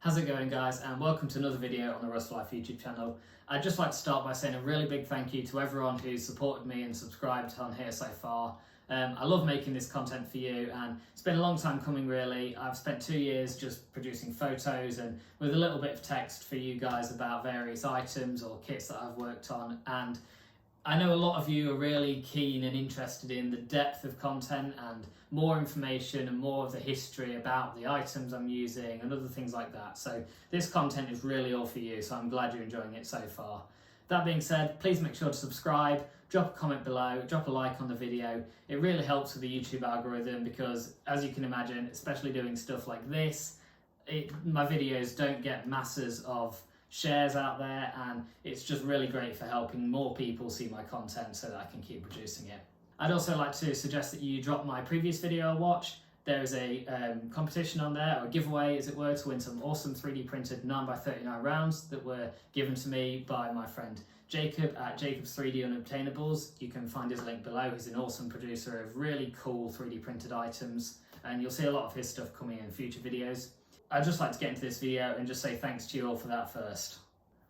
How's it going, guys, and welcome to another video on the Rust Life YouTube channel. I'd just like to start by saying a really big thank you to everyone who's supported me and subscribed on here so far. I love making this content for you, and it's been a long time coming really. I've spent 2 years just producing photos and with a little bit of text for you guys about various items or kits that I've worked on, and I know a lot of you are really keen and interested in the depth of content and more information and more of the history about the items I'm using and other things like that. So this content is really all for you, so I'm glad you're enjoying it so far. That being said, please make sure to subscribe, drop a comment below, drop a like on the video. It really helps with the YouTube algorithm because, as you can imagine, especially doing stuff like this, my videos don't get masses of shares out there, and it's just really great for helping more people see my content so that I can keep producing it. I'd also like to suggest that you drop my previous video a watch. There is a competition on there, or a giveaway as it were, to win some awesome 3D printed 9x39 rounds that were given to me by my friend Jacob at Jacob's 3D Unobtainables. You can find his link below. He's an awesome producer of really cool 3D printed items, and you'll see a lot of his stuff coming in future videos. I'd just like to get into this video and just say thanks to you all for that first.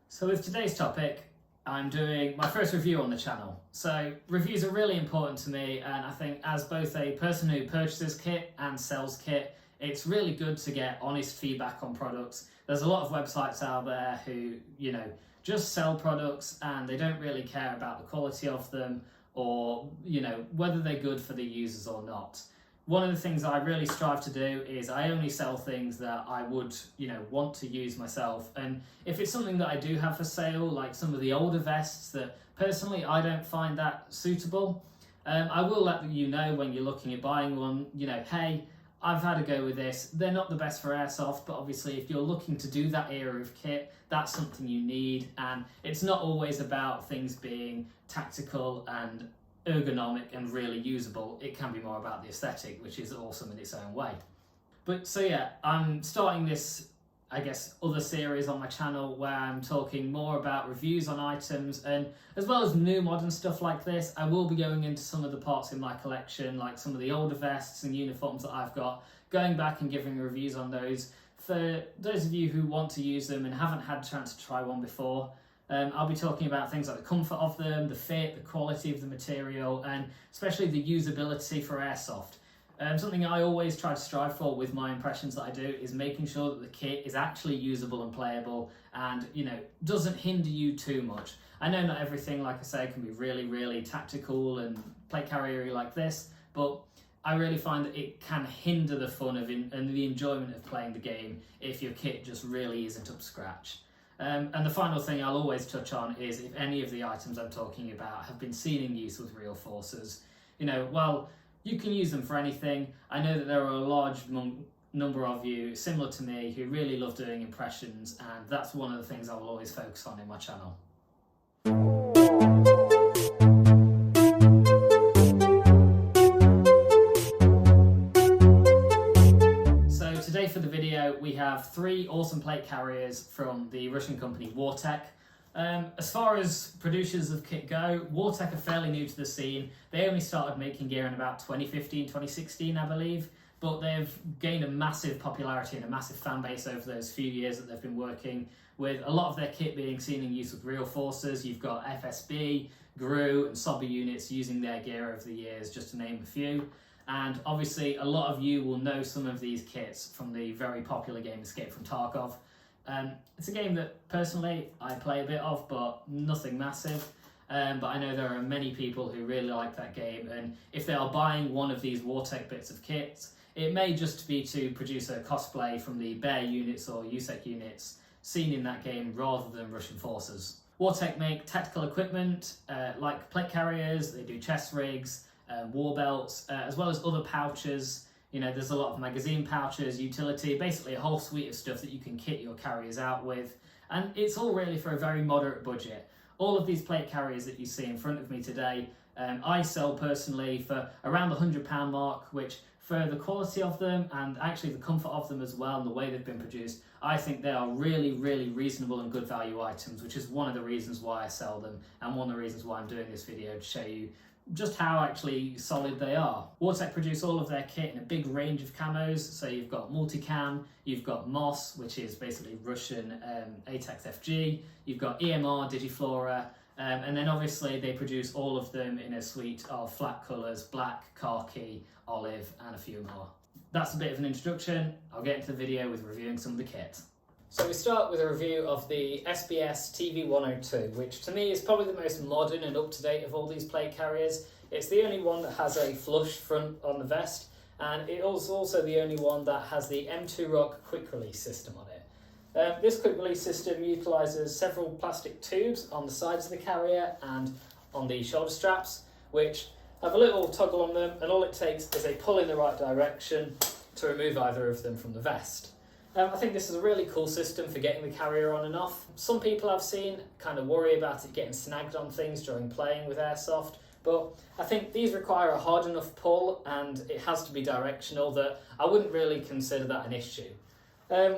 So with today's topic, I'm doing my first review on the channel. So reviews are really important to me, and I think as both a person who purchases kit and sells kit, it's really good to get honest feedback on products. There's a lot of websites out there who, just sell products and they don't really care about the quality of them or, whether they're good for the users or not. One of the things I really strive to do is I only sell things that I would, want to use myself. And if it's something that I do have for sale, like some of the older vests that personally I don't find that suitable, I will let you know when you're looking at buying one, hey, I've had a go with this. They're not the best for airsoft, but obviously if you're looking to do that era of kit, that's something you need. And it's not always about things being tactical and ergonomic and really usable. It can be more about the aesthetic, which is awesome in its own way. But so yeah, I'm starting this, other series on my channel where I'm talking more about reviews on items, and as well as new modern stuff like this, I will be going into some of the parts in my collection, like some of the older vests and uniforms that I've got, going back and giving reviews on those. For those of you who want to use them and haven't had a chance to try one before, I'll be talking about things like the comfort of them, the fit, the quality of the material, and especially the usability for airsoft. Something I always try to strive for with my impressions that I do is making sure that the kit is actually usable and playable and, doesn't hinder you too much. I know not everything, like I say, can be really, really tactical and plate carrier-y like this, but I really find that it can hinder the fun of and the enjoyment of playing the game if your kit just really isn't up to scratch. And the final thing I'll always touch on is if any of the items I'm talking about have been seen in use with real forces. Well, you can use them for anything. I know that there are a large number of you similar to me who really love doing impressions, and that's one of the things I will always focus on in my channel. Today for the video we have 3 awesome plate carriers from the Russian company Wartech. As far as producers of kit go, Wartech are fairly new to the scene. They only started making gear in about 2015, 2016 I believe, but they've gained a massive popularity and a massive fan base over those few years that they've been working, with a lot of their kit being seen in use with real forces. You've got FSB, GRU and SOBA units using their gear over the years, just to name a few. And obviously a lot of you will know some of these kits from the very popular game Escape from Tarkov. It's a game that personally I play a bit of, but nothing massive. But I know there are many people who really like that game, and if they are buying one of these Wartech bits of kit, it may just be to produce a cosplay from the Bear units or USEC units seen in that game rather than Russian forces. Wartech make tactical equipment like plate carriers, they do chest rigs, war belts, as well as other pouches. There's a lot of magazine pouches, utility, basically a whole suite of stuff that you can kit your carriers out with. And it's all really for a very moderate budget. All of these plate carriers that you see in front of me today, I sell personally for around the £100 mark, which for the quality of them and actually the comfort of them as well and the way they've been produced, I think they are really, really reasonable and good value items, which is one of the reasons why I sell them and one of the reasons why I'm doing this video, to show you just how actually solid they are. Wartech produce all of their kit in a big range of camos, so you've got multicam, you've got MOS, which is basically Russian ATEX FG, you've got EMR, Digiflora, and then obviously they produce all of them in a suite of flat colours: black, khaki, olive, and a few more. That's a bit of an introduction. I'll get into the video with reviewing some of the kit. So we start with a review of the SBS TV102, which to me is probably the most modern and up-to-date of all these plate carriers. It's the only one that has a flush front on the vest, and it is also the only one that has the M2 Rock quick release system on it. This quick release system utilises several plastic tubes on the sides of the carrier and on the shoulder straps, which have a little toggle on them, and all it takes is a pull in the right direction to remove either of them from the vest. I think this is a really cool system for getting the carrier on and off. Some people I've seen kind of worry about it getting snagged on things during playing with airsoft, but I think these require a hard enough pull and it has to be directional that I wouldn't really consider that an issue.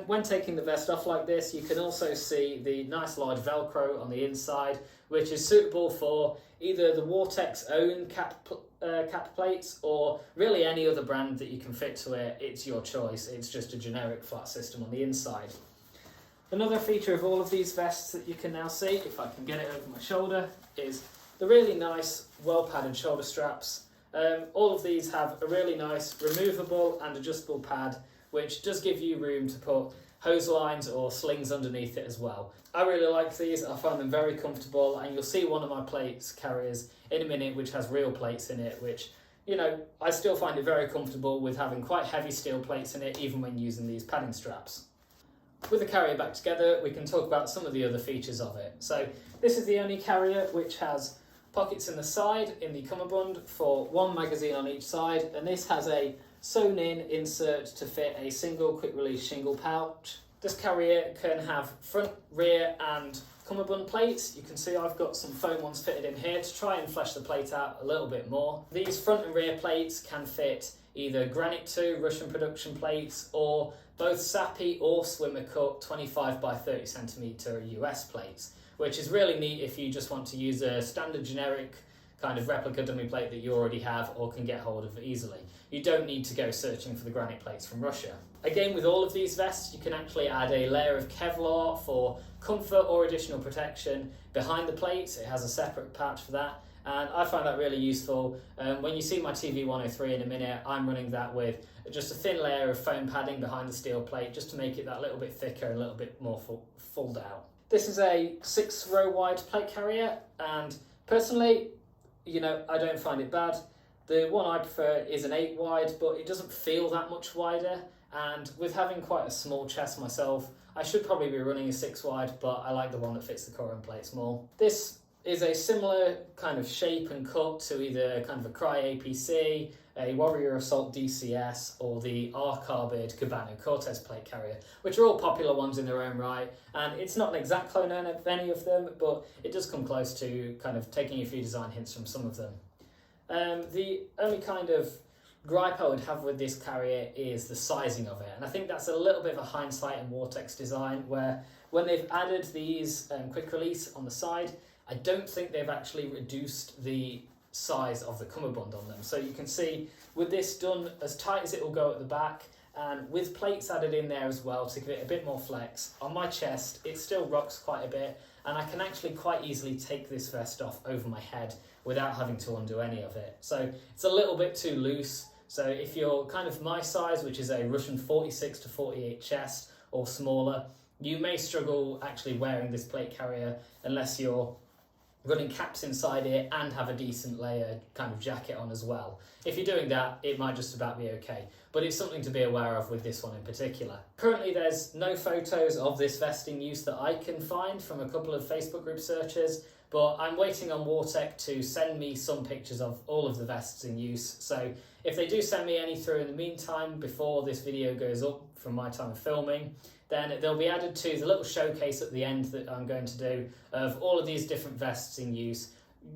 When taking the vest off like this, you can also see the nice large Velcro on the inside, which is suitable for either the Wartech's own cap plates or really any other brand that you can fit to it. It's your choice. It's just a generic flat system on the inside. Another feature of all of these vests that you can now see, if I can get it over my shoulder, is the really nice well-padded shoulder straps. All of these have a really nice removable and adjustable pad, which does give you room to put hose lines or slings underneath it as well. I really like these. I find them very comfortable, and you'll see one of my plates carriers in a minute which has real plates in it, which, you know, I still find it very comfortable with having quite heavy steel plates in it even when using these padding straps. With the carrier back together, we can talk about some of the other features of it. So this is the only carrier which has pockets in the side in the cummerbund for one magazine on each side, and this has a sewn in insert to fit a single quick release shingle pouch. This carrier can have front, rear and cummerbund plates. You can see I've got some foam ones fitted in here to try and flesh the plate out a little bit more. These front and rear plates can fit either Granite 2 Russian production plates or both SAPI or Swimmer Cut 25 by 30 centimeter US plates, which is really neat if you just want to use a standard generic kind of replica dummy plate that you already have or can get hold of easily. You don't need to go searching for the granite plates from Russia. Again, with all of these vests, you can actually add a layer of Kevlar for comfort or additional protection behind the plates. It has a separate patch for that, and I find that really useful. When you see my TV103 in a minute, I'm running that with just a thin layer of foam padding behind the steel plate just to make it that little bit thicker and a little bit more fold out. This is a 6-row wide plate carrier, and personally, you know, I don't find it bad. The one I prefer is an 8 wide, but it doesn't feel that much wider, and with having quite a small chest myself, I should probably be running a 6 wide, but I like the one that fits the current plates more. This is a similar kind of shape and cut to either kind of a Cry APC, a Warrior Assault DCS, or the R-Carbide Cabano Cortez plate carrier, which are all popular ones in their own right, and it's not an exact clone of any of them, but it does come close to kind of taking a few design hints from some of them. The only kind of gripe I would have with this carrier is the sizing of it, and I think that's a little bit of a hindsight in Wartech's design, where when they've added these quick release on the side, I don't think they've actually reduced the size of the cummerbund on them. So you can see with this done as tight as it will go at the back, and with plates added in there as well to give it a bit more flex, on my chest it still rocks quite a bit, and I can actually quite easily take this vest off over my head without having to undo any of it. So it's a little bit too loose. So if you're kind of my size, which is a Russian 46 to 48 chest or smaller, you may struggle actually wearing this plate carrier unless you're running caps inside it and have a decent layer kind of jacket on as well. If you're doing that, it might just about be okay, but it's something to be aware of with this one in particular. Currently there's no photos of this vest in use that I can find from a couple of Facebook group searches, but I'm waiting on Wartech to send me some pictures of all of the vests in use. So if they do send me any through in the meantime before this video goes up from my time of filming, then they'll be added to the little showcase at the end that I'm going to do of all of these different vests in use.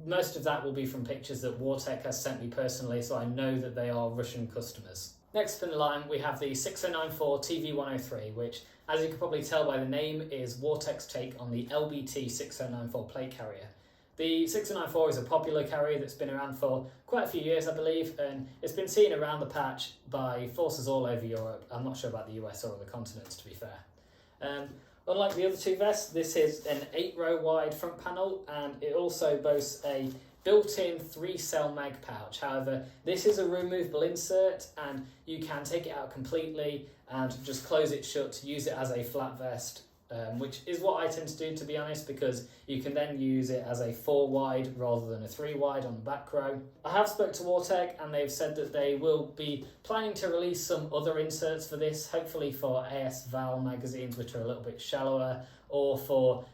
Most of that will be from pictures that Wartech has sent me personally, so I know that they are Russian customers. Next in the line, we have the 6094 TV103, which, as you can probably tell by the name, is Wartech's take on the LBT 6094 plate carrier. The 694 is a popular carrier that's been around for quite a few years, I believe, and it's been seen around the patch by forces all over Europe. I'm not sure about the US or other continents, to be fair. Unlike the other two vests, this is an 8-row wide front panel, and it also boasts a built-in 3-cell mag pouch. However, this is a removable insert, and you can take it out completely and just close it shut to use it as a flat vest, which is what I tend to do, to be honest, because you can then use it as a 4-wide rather than a 3-wide on the back row. I have spoke to Wartech, and they've said that they will be planning to release some other inserts for this, hopefully for AS Val magazines, which are a little bit shallower, or for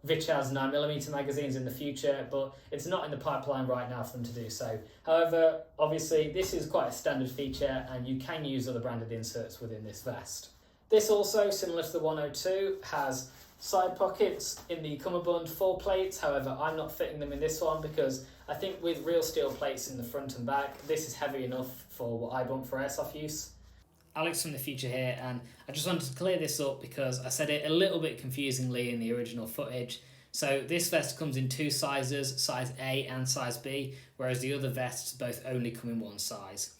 Vichaz 9mm magazines in the future, but it's not in the pipeline right now for them to do so. However, obviously this is quite a standard feature, and you can use other branded inserts within this vest. This also, similar to the 102, has side pockets in the cummerbund for plates. However, I'm not fitting them in this one because I think with real steel plates in the front and back, this is heavy enough for what I want for airsoft use. Alex from the future here, and I just wanted to clear this up because I said it a little bit confusingly in the original footage. So this vest comes in 2 sizes, size A and size B, whereas the other vests both only come in 1 size.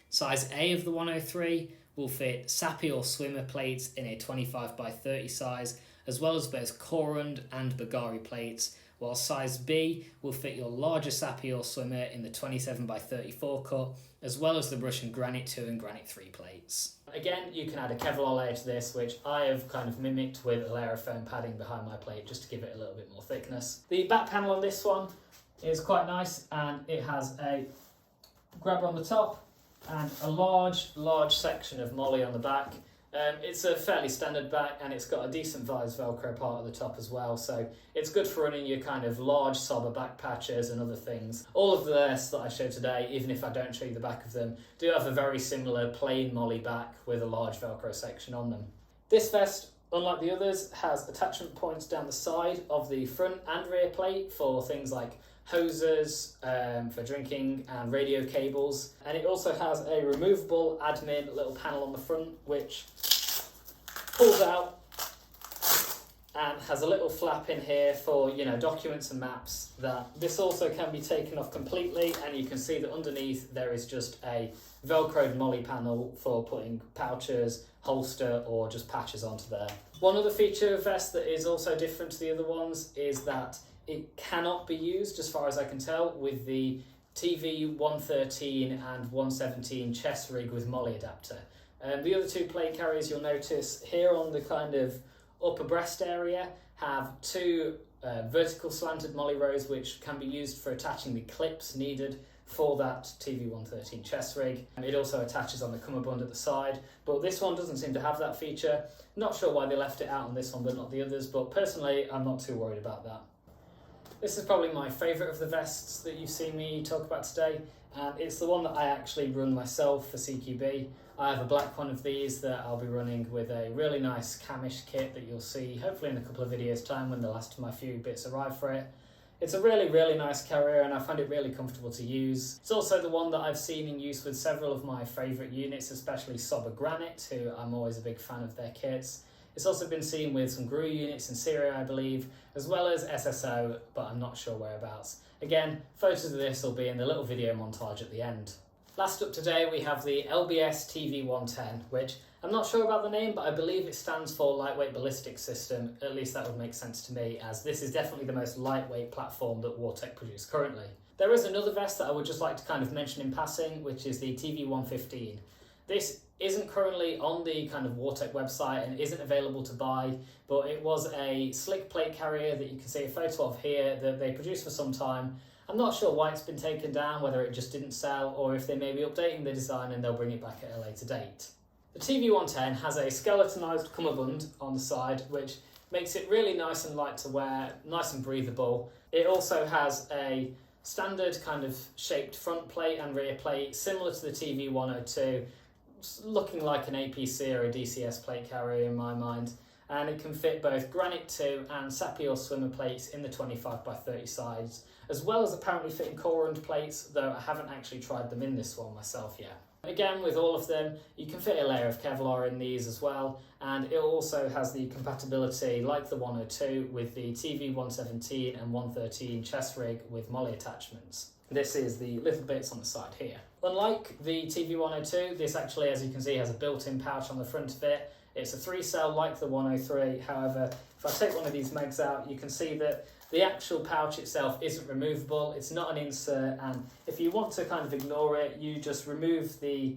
Size A of the 103 will fit SAPI or swimmer plates in a 25x30 size, as well as both Corund and Bagari plates, while size B will fit your larger SAPI or swimmer in the 27x34 cut, as well as the Russian Granite 2 and Granite 3 plates. Again, you can add a Kevlar layer to this, which I have kind of mimicked with a layer of foam padding behind my plate just to give it a little bit more thickness. The back panel on this one is quite nice, and it has a grabber on the top and a large section of molly on the back. It's a fairly standard back, and it's got a decent size Velcro part at the top as well, so it's good for running your kind of large sobber back patches and other things. All of the vests that I show today, even if I don't show you the back of them, do have a very similar plain molly back with a large Velcro section on them. This vest, unlike the others, has attachment points down the side of the front and rear plate for things like hoses for drinking and radio cables, and it also has a removable admin little panel on the front which pulls out and has a little flap in here for, you know, documents and maps. That this also can be taken off completely, and you can see that underneath there is just a velcroed molly panel for putting pouches, holster or just patches onto there. One other feature of vest that is also different to the other ones is that it cannot be used, as far as I can tell, with the TV 113 and 117 chest rig with molly adapter. The other 2 plate carriers you'll notice here on the kind of upper breast area have 2 vertical slanted molly rows which can be used for attaching the clips needed for that TV 113 chest rig. It also attaches on the cummerbund at the side, but this one doesn't seem to have that feature. Not sure why they left it out on this one but not the others, but personally I'm not too worried about that. This is probably my favourite of the vests that you've seen me talk about today, and it's the one that I actually run myself for CQB. I have a black one of these that I'll be running with a really nice camish kit that you'll see hopefully in a couple of videos time when the last of my few bits arrive for it. It's a really nice carrier, and I find it really comfortable to use. It's also the one that I've seen in use with several of my favourite units, especially Sober Granite, who I'm always a big fan of their kits. It's also been seen with some GRU units in Syria, I believe, as well as SSO, but I'm not sure whereabouts. Again, photos of this will be in the little video montage at the end. Last up today we have the LBS TV110, which I'm not sure about the name, but I believe it stands for Lightweight Ballistic System. At least that would make sense to me, as this is definitely the most lightweight platform that Wartech produce currently. There is another vest that I would just like to kind of mention in passing, which is the TV115. This isn't currently on the kind of Wartech website and isn't available to buy, but it was a slick plate carrier that you can see a photo of here that they produced for some time. I'm not sure why it's been taken down, whether it just didn't sell or if they may be updating the design and they'll bring it back at a later date. The TV110 has a skeletonized cummerbund on the side, which makes it really nice and light to wear, nice and breathable. It also has a standard kind of shaped front plate and rear plate, similar to the TV102, looking like an APC or a DCS plate carrier in my mind, and it can fit both Granite 2 and SAPI or swimmer plates in the 25x30 size, as well as apparently fitting Corund plates, though I haven't actually tried them in this one myself yet. Again, with all of them, you can fit a layer of Kevlar in these as well, and it also has the compatibility, like the 102, with the TV117 and 113 chest rig with molly attachments. This is the little bits on the side here. Unlike the TV102, this actually, as you can see, has a built-in pouch on the front of it. It's a 3-cell like the 103, however, if I take one of these mags out, you can see that the actual pouch itself isn't removable, it's not an insert, and if you want to kind of ignore it, you just remove the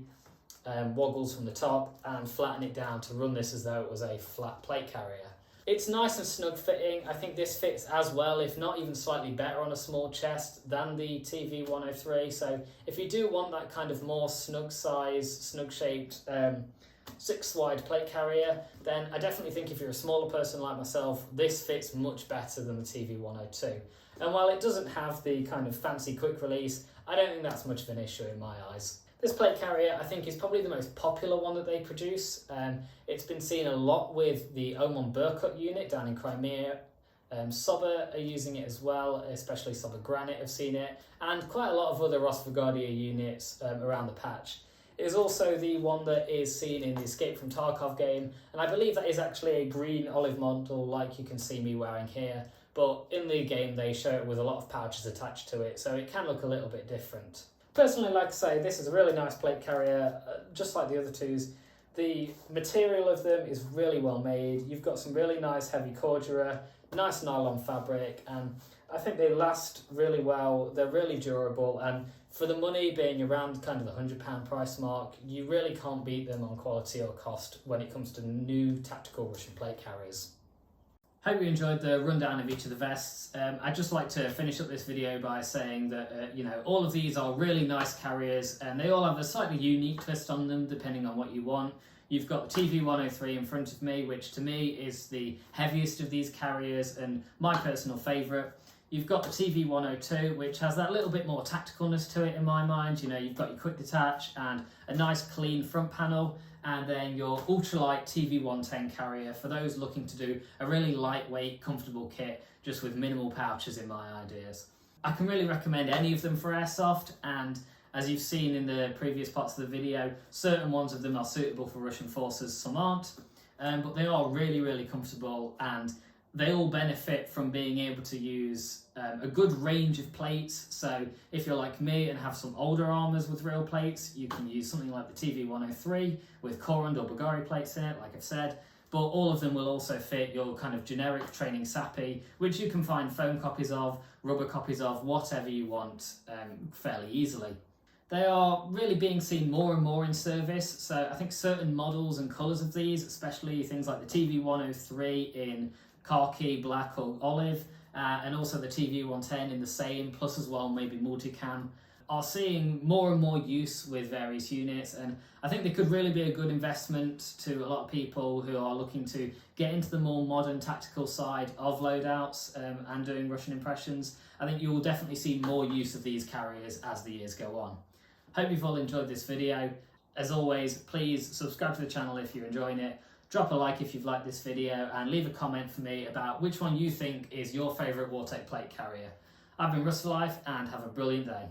woggles from the top and flatten it down to run this as though it was a flat plate carrier. It's nice and snug fitting. I think this fits as well, if not even slightly better on a small chest than the TV103, so if you do want that kind of more snug size, snug shaped 6-wide plate carrier, then I definitely think if you're a smaller person like myself, this fits much better than the TV102. And while it doesn't have the kind of fancy quick release, I don't think that's much of an issue in my eyes. This plate carrier I think is probably the most popular one that they produce. It's been seen a lot with the Oman Burkut unit down in Crimea. Sober are using it as well, especially Sober Granite have seen it, and quite a lot of other Rosvagordia units around the patch. It is also the one that is seen in the Escape from Tarkov game, and I believe that is actually a green olive model like you can see me wearing here, but in the game they show it with a lot of pouches attached to it, so it can look a little bit different. Personally, like I say, this is a really nice plate carrier, just like the other twos. The material of them is really well made. You've got some really nice heavy cordura, nice nylon fabric, and I think they last really well. They're really durable, and for the money being around kind of the £100 price mark, you really can't beat them on quality or cost when it comes to new tactical Russian plate carriers. Hope you enjoyed the rundown of each of the vests. I'd just like to finish up this video by saying that all of these are really nice carriers, and they all have a slightly unique twist on them depending on what you want. You've got the TV103 in front of me, which to me is the heaviest of these carriers and my personal favourite. You've got the TV102, which has that little bit more tacticalness to it in my mind. You've got your quick detach and a nice clean front panel, and then your ultralight TV110 carrier for those looking to do a really lightweight, comfortable kit just with minimal pouches in my ideas. I can really recommend any of them for airsoft, and as you've seen in the previous parts of the video, certain ones of them are suitable for Russian forces, some aren't, but they are really, really comfortable, and they all benefit from being able to use a good range of plates. So if you're like me and have some older armours with real plates, you can use something like the TV103 with Korund or Bulgari plates in it, like I've said, but all of them will also fit your kind of generic training SAPI, which you can find foam copies of, rubber copies of, whatever you want fairly easily. They are really being seen more and more in service, so I think certain models and colours of these, especially things like the TV103 in khaki, black or olive, and also the TV110 in the same, plus as well maybe multicam, are seeing more and more use with various units, and I think they could really be a good investment to a lot of people who are looking to get into the more modern tactical side of loadouts and doing Russian impressions. I think you will definitely see more use of these carriers as the years go on. Hope you've all enjoyed this video. As always, please subscribe to the channel if you're enjoying it. Drop a like if you've liked this video, and leave a comment for me about which one you think is your favourite Wartech plate carrier. I've been Russ for Life, and have a brilliant day.